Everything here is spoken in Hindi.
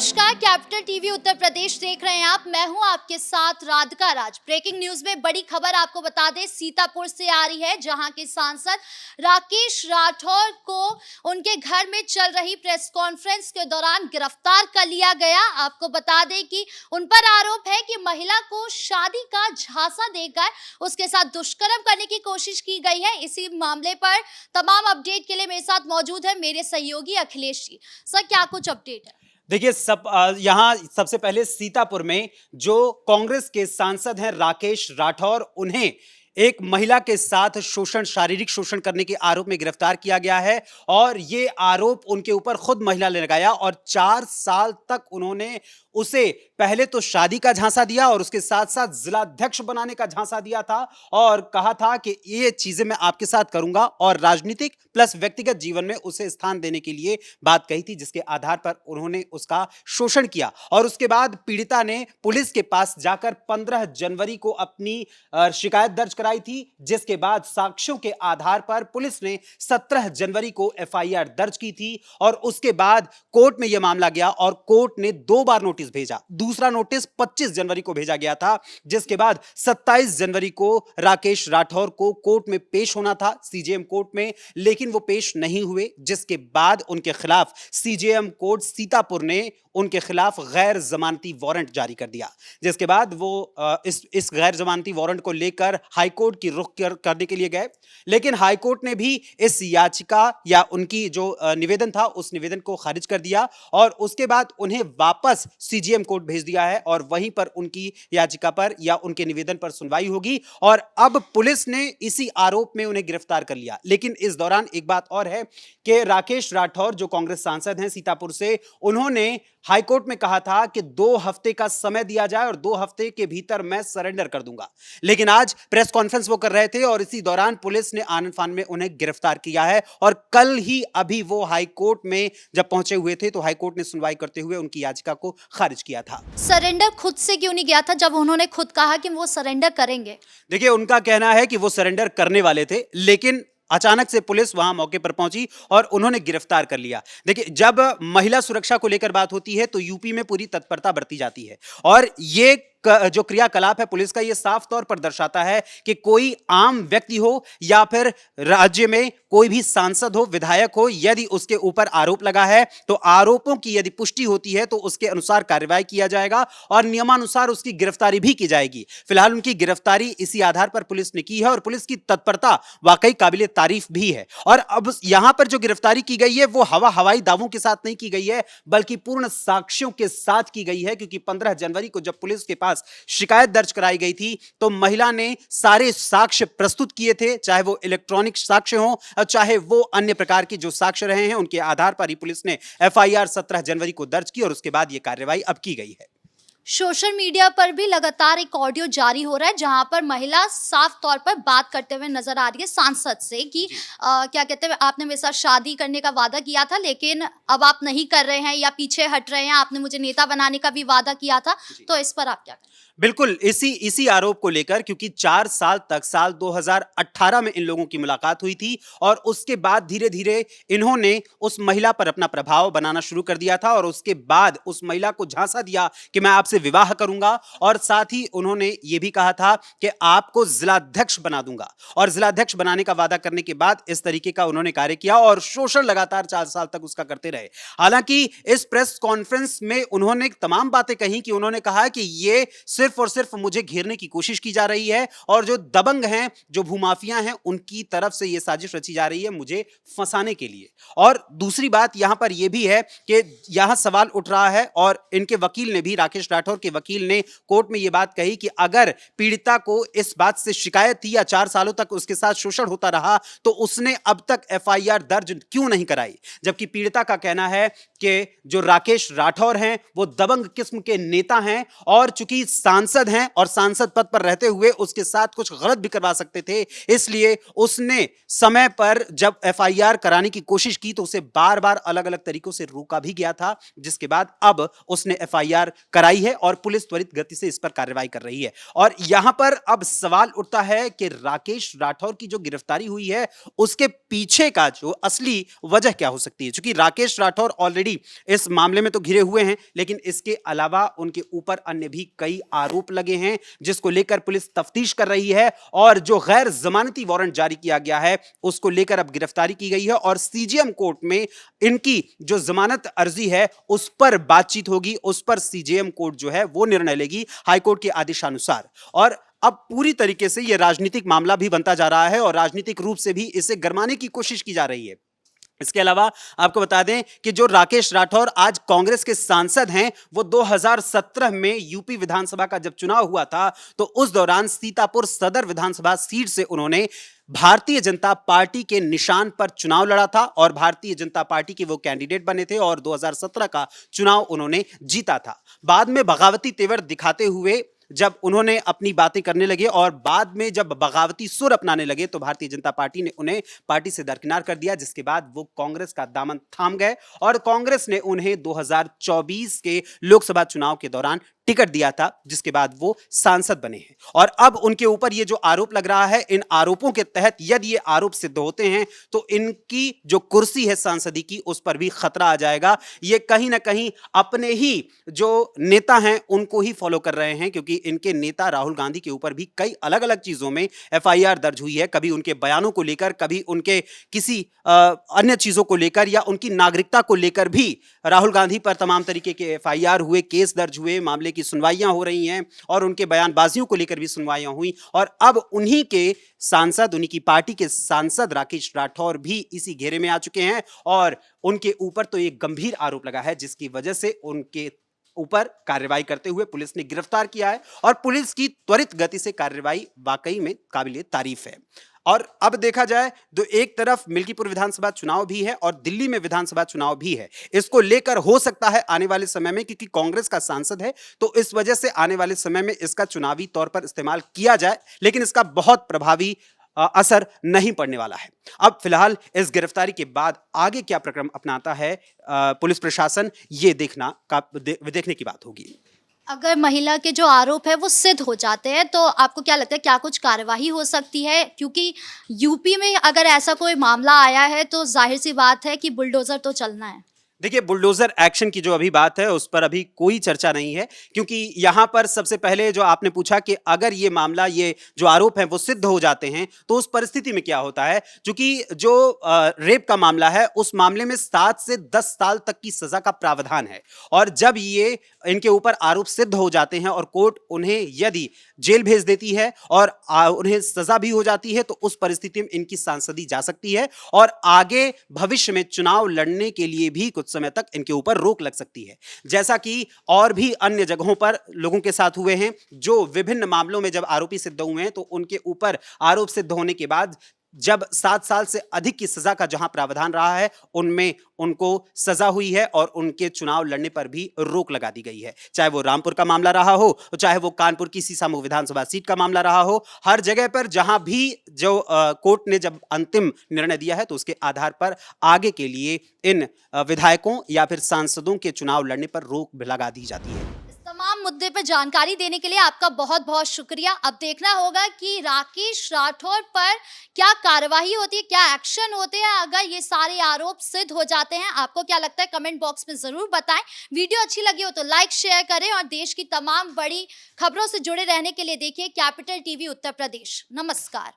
नमस्कार, कैपिटल टीवी उत्तर प्रदेश देख रहे हैं आप। मैं हूं आपके साथ राधिका राज। ब्रेकिंग न्यूज में बड़ी खबर आपको बता दें, सीतापुर से आ रही है, जहां के सांसद राकेश राठौर को उनके घर में चल रही प्रेस कॉन्फ्रेंस के दौरान गिरफ्तार कर लिया गया। आपको बता दें कि उन पर आरोप है कि महिला को शादी का झांसा देकर उसके साथ दुष्कर्म करने की कोशिश की गई है। इसी मामले पर तमाम अपडेट के लिए मेरे साथ मौजूद है मेरे सहयोगी अखिलेश जी। सर, क्या कुछ अपडेट है? देखिए यहाँ सबसे पहले सीतापुर में जो कांग्रेस के सांसद हैं राकेश राठौर, उन्हें एक महिला के साथ शारीरिक शोषण करने के आरोप में गिरफ्तार किया गया है। और ये आरोप उनके ऊपर खुद महिला ने लगाया और 4 साल तक उन्होंने उसे पहले तो शादी का झांसा दिया और उसके साथ साथ जिलाध्यक्ष बनाने का झांसा दिया था और कहा था कि ये चीजें मैं आपके साथ करूंगा, और राजनीतिक प्लस व्यक्तिगत जीवन में उसे स्थान देने के लिए बात कही थी, जिसके आधार पर उन्होंने उसका शोषण किया। और उसके बाद पीड़िता ने पुलिस के पास जाकर 15 जनवरी को अपनी शिकायत दर्ज कराई थी, जिसके बाद साक्ष्यों के आधार पर पुलिस ने 17 जनवरी को एफआईआर दर्ज की थी। और उसके बाद कोर्ट में यह मामला गया और कोर्ट ने 2 बार नोटिस भेजा। दूसरा नोटिस 25 जनवरी को भेजा गया था, जिसके बाद 27 जनवरी को राकेश राठौर को कोर्ट में पेश होना था, सीजेएम कोर्ट में, लेकिन वो पेश नहीं हुए, जिसके बाद उनके खिलाफ सीजेएम कोर्ट सीतापुर ने उनके खिलाफ गैर जमानती वारंट जारी कर दिया। जिसके बाद वो इस गैर जमानती वारंट को लेकर हाईकोर्ट की रुख करने के लिए गए, लेकिन हाईकोर्ट ने भी इस याचिका या उनकी जो निवेदन था उस निवेदन को खारिज कर दिया और उसके बाद उन्हें वापस सीजेएम कोर्ट भेज दिया है और वहीं पर उनकी याचिका पर या उनके निवेदन पर सुनवाई होगी। और अब पुलिस ने इसी आरोप में उन्हें गिरफ्तार कर लिया। लेकिन इस दौरान एक बात और है कि राकेश राठौर जो कांग्रेस सांसद हैं सीतापुर से, उन्होंने हाईकोर्ट में कहा था कि 2 हफ्ते का समय दिया जाए और 2 हफ्ते के भीतर मैं सरेंडर कर दूंगा। लेकिन आज प्रेस कॉन्फ्रेंस वो कर रहे थे और इसी दौरान पुलिस ने आनन फान में उन्हें गिरफ्तार किया है। और कल ही अभी वो हाईकोर्ट में जब पहुंचे हुए थे तो हाईकोर्ट ने सुनवाई करते हुए उनकी याचिका को खारिज किया था। सरेंडर खुद से क्यों नहीं किया था, जब उन्होंने खुद कहा कि वो सरेंडर करेंगे? देखिए, उनका कहना है कि वो सरेंडर करने वाले थे, लेकिन अचानक से पुलिस वहां मौके पर पहुंची और उन्होंने गिरफ्तार कर लिया। देखिए, जब महिला सुरक्षा को लेकर बात होती है तो यूपी में पूरी तत्परता बरती जाती है और ये जो क्रियाकलाप है पुलिस का, ये साफ तौर पर दर्शाता है कि कोई आम व्यक्ति हो या फिर राज्य में कोई भी सांसद हो, विधायक हो, यदि उसके ऊपर आरोप लगा है तो आरोपों की यदि पुष्टि होती है तो उसके अनुसार कार्रवाई किया जाएगा और नियमानुसार उसकी गिरफ्तारी भी की जाएगी। फिलहाल उनकी गिरफ्तारी इसी आधार पर पुलिस ने की है और पुलिस की तत्परता वाकई काबिले तारीफ भी है। और अब यहां पर जो गिरफ्तारी की गई है वो हवाई दावों के साथ नहीं की गई है, बल्कि पूर्ण साक्ष्यों के साथ की गई है, क्योंकि 15 जनवरी को जब पुलिस के पास शिकायत दर्ज कराई गई थी तो महिला ने सारे साक्ष्य प्रस्तुत किए थे, चाहे वो इलेक्ट्रॉनिक साक्ष्य हो और चाहे वो अन्य प्रकार के जो साक्ष्य रहे हैं, उनके आधार पर ही पुलिस ने एफआईआर 17 जनवरी को दर्ज की और उसके बाद यह कार्रवाई अब की गई है। सोशल मीडिया पर भी लगातार एक ऑडियो जारी हो रहा है जहां पर महिला साफ तौर पर बात करते हुए नजर आ रही है सांसद से कि क्या कहते हैं, आपने मेरे साथ शादी करने का वादा किया था लेकिन अब आप नहीं कर रहे हैं या पीछे हट रहे हैं, आपने मुझे नेता बनाने का भी वादा किया था, तो इस पर आप क्या कहें? बिल्कुल इसी आरोप को लेकर, क्योंकि 4 साल तक साल 2018 में इन लोगों की मुलाकात हुई थी और उसके बाद धीरे धीरे इन्होंने उस महिला पर अपना प्रभाव बनाना शुरू कर दिया था और उसके बाद उस महिला को झांसा दिया कि मैं आपसे विवाह करूंगा और साथ ही उन्होंने ये भी कहा था कि आपको जिलाध्यक्ष बना दूंगा। और जिलाध्यक्ष बनाने का वादा करने के बाद इस तरीके का उन्होंने कार्य किया और शोषण लगातार 4 साल तक उसका करते रहे। हालांकि इस प्रेस कॉन्फ्रेंस में उन्होंने तमाम बातें कही कि उन्होंने कहा कि ये सिर्फ और सिर्फ मुझे घेरने की कोशिश की जा रही है और जो दबंग हैं, जो भूमाफिया हैं, उनकी तरफ से यह साजिश रची जा रही है मुझे फंसाने के लिए। और दूसरी बात यहां पर यह भी है कि यहां सवाल उठ रहा है और इनके वकील ने भी, राकेश राठौर के वकील ने कोर्ट में यह बात कही कि अगर पीड़िता को इस बात से शिकायत थी या 4 सालों तक उसके साथ शोषण होता रहा तो उसने अब तक एफआईआर दर्ज क्यों नहीं कराई। जबकि पीड़िता का कहना है कि जो राकेश राठौर हैं वो दबंग किस्म के नेता हैं और चूंकि सांसद हैं और सांसद पद पर रहते हुए उसके साथ कुछ गलत भी करवा सकते थे, इसलिए उसने समय पर जब एफआईआर कराने की कोशिश की तो उसे बार बार अलग अलग तरीकों से रोका भी गया था, जिसके बाद अब उसने एफआईआर कराई है और पुलिस त्वरित गति से इस पर कार्रवाई कर रही है। और यहां पर अब सवाल उठता है कि राकेश राठौर की जो गिरफ्तारी हुई है उसके पीछे का जो असली वजह क्या हो सकती है, क्योंकि राकेश राठौर ऑलरेडी इस मामले में तो घिरे हुए हैं, लेकिन इसके अलावा उनके ऊपर अन्य भी कई आरोप लगे हैं जिसको लेकर पुलिस तफ्तीश कर रही है और जो गैर जमानती वारंट जारी किया गया है उसको लेकर अब गिरफ्तारी की गई है और सीजेएम कोर्ट में इनकी जो जमानत अर्जी है उस पर बातचीत होगी, उस पर सीजेएम कोर्ट जो है वो निर्णय लेगी हाईकोर्ट के आदेशानुसार। और अब पूरी तरीके से यह राजनीतिक मामला भी बनता जा रहा है और राजनीतिक रूप से भी इसे गरमाने की कोशिश की जा रही है। इसके अलावा आपको बता दें कि जो राकेश राठौर आज कांग्रेस के सांसद हैं, वो 2017 में यूपी विधानसभा का जब चुनाव हुआ था तो उस दौरान सीतापुर सदर विधानसभा सीट से उन्होंने भारतीय जनता पार्टी के निशान पर चुनाव लड़ा था और भारतीय जनता पार्टी के वो कैंडिडेट बने थे और 2017 का चुनाव उन्होंने जीता था। बाद में बगावती तेवर दिखाते हुए जब उन्होंने अपनी बातें करने लगे और बाद में जब बगावती सुर अपनाने लगे तो भारतीय जनता पार्टी ने उन्हें पार्टी से दरकिनार कर दिया, जिसके बाद वो कांग्रेस का दामन थाम गए और कांग्रेस ने उन्हें 2024 के लोकसभा चुनाव के दौरान टिकट दिया था, जिसके बाद वो सांसद बने हैं। और अब उनके ऊपर ये जो आरोप लग रहा है, इन आरोपों के तहत यदि ये आरोप सिद्ध होते हैं तो इनकी जो कुर्सी है सांसदी की उस पर भी खतरा आ जाएगा। ये कहीं ना कहीं अपने ही जो नेता हैं उनको ही फॉलो कर रहे हैं, क्योंकि इनके नेता राहुल गांधी के ऊपर भी कई अलग अलग चीजों में एफआईआर दर्ज हुई है, कभी उनके बयानों को लेकर, कभी उनके किसी अन्य चीजों को लेकर या उनकी नागरिकता को लेकर भी राहुल गांधी पर तमाम तरीके के एफआईआर हुए, केस दर्ज हुए, मामले की सुनवाइयां हो रही हैं और उनके बयानबाजियों को लेकर भी सुनवाइयां हुई। और अब उन्हीं के सांसद, उन्हीं की पार्टी के सांसद राकेश राठौर भी इसी घेरे में आ चुके हैं और उनके ऊपर तो एक गंभीर आरोप लगा है, जिसकी वजह से उनके ऊपर कार्रवाई करते हुए पुलिस ने गिरफ्तार किया है और पुलिस की त्वरित गति से कार्रवाई वाकई में काबिले तारीफ है। और अब देखा जाए तो एक तरफ मिल्कीपुर विधानसभा चुनाव भी है और दिल्ली में विधानसभा चुनाव भी है। इसको लेकर हो सकता है आने वाले समय में, क्योंकि कांग्रेस का सांसद है तो इस वजह से आने वाले समय में इसका चुनावी तौर पर इस्तेमाल किया जाए, लेकिन इसका बहुत प्रभावी असर नहीं पड़ने वाला है। अब फिलहाल इस गिरफ्तारी के बाद आगे क्या प्रक्रम अपनाता है पुलिस प्रशासन, ये देखने की बात होगी। अगर महिला के जो आरोप है वो सिद्ध हो जाते हैं तो आपको क्या लगता है क्या कुछ कार्यवाही हो सकती है? क्योंकि यूपी में अगर ऐसा कोई मामला आया है तो जाहिर सी बात है कि बुलडोजर तो चलना है। देखिए, बुलडोजर एक्शन की जो अभी बात है उस पर अभी कोई चर्चा नहीं है, क्योंकि यहां पर सबसे पहले जो आपने पूछा कि अगर ये मामला, ये जो आरोप है वो सिद्ध हो जाते हैं तो उस परिस्थिति में क्या होता है, क्योंकि जो रेप का मामला है उस मामले में 7 से 10 साल तक की सजा का प्रावधान है और जब ये इनके ऊपर आरोप सिद्ध हो जाते हैं और कोर्ट उन्हें यदि जेल भेज देती है और उन्हें सजा भी हो जाती है तो उस परिस्थिति में इनकी सांसदी जा सकती है और आगे भविष्य में चुनाव लड़ने के लिए भी कुछ समय तक इनके ऊपर रोक लग सकती है, जैसा कि और भी अन्य जगहों पर लोगों के साथ हुए हैं जो विभिन्न मामलों में जब आरोपी सिद्ध हुए हैं तो उनके ऊपर आरोप सिद्ध होने के बाद जब 7 साल से अधिक की सजा का जहां प्रावधान रहा है उनमें उनको सजा हुई है और उनके चुनाव लड़ने पर भी रोक लगा दी गई है। चाहे वो रामपुर का मामला रहा हो, चाहे वो कानपुर की सीसामऊ विधानसभा सीट का मामला रहा हो, हर जगह पर जहां भी जो कोर्ट ने जब अंतिम निर्णय दिया है तो उसके आधार पर आगे के लिए इन विधायकों या फिर सांसदों के चुनाव लड़ने पर रोक लगा दी जाती है। तमाम मुद्दे पर जानकारी देने के लिए आपका बहुत बहुत शुक्रिया। अब देखना होगा कि राकेश राठौर पर क्या कार्यवाही होती है, क्या एक्शन होते हैं अगर ये सारे आरोप सिद्ध हो जाते हैं। आपको क्या लगता है कमेंट बॉक्स में जरूर बताएं। वीडियो अच्छी लगी हो तो लाइक शेयर करें और देश की तमाम बड़ी खबरों से जुड़े रहने के लिए देखिए कैपिटल टीवी उत्तर प्रदेश। नमस्कार।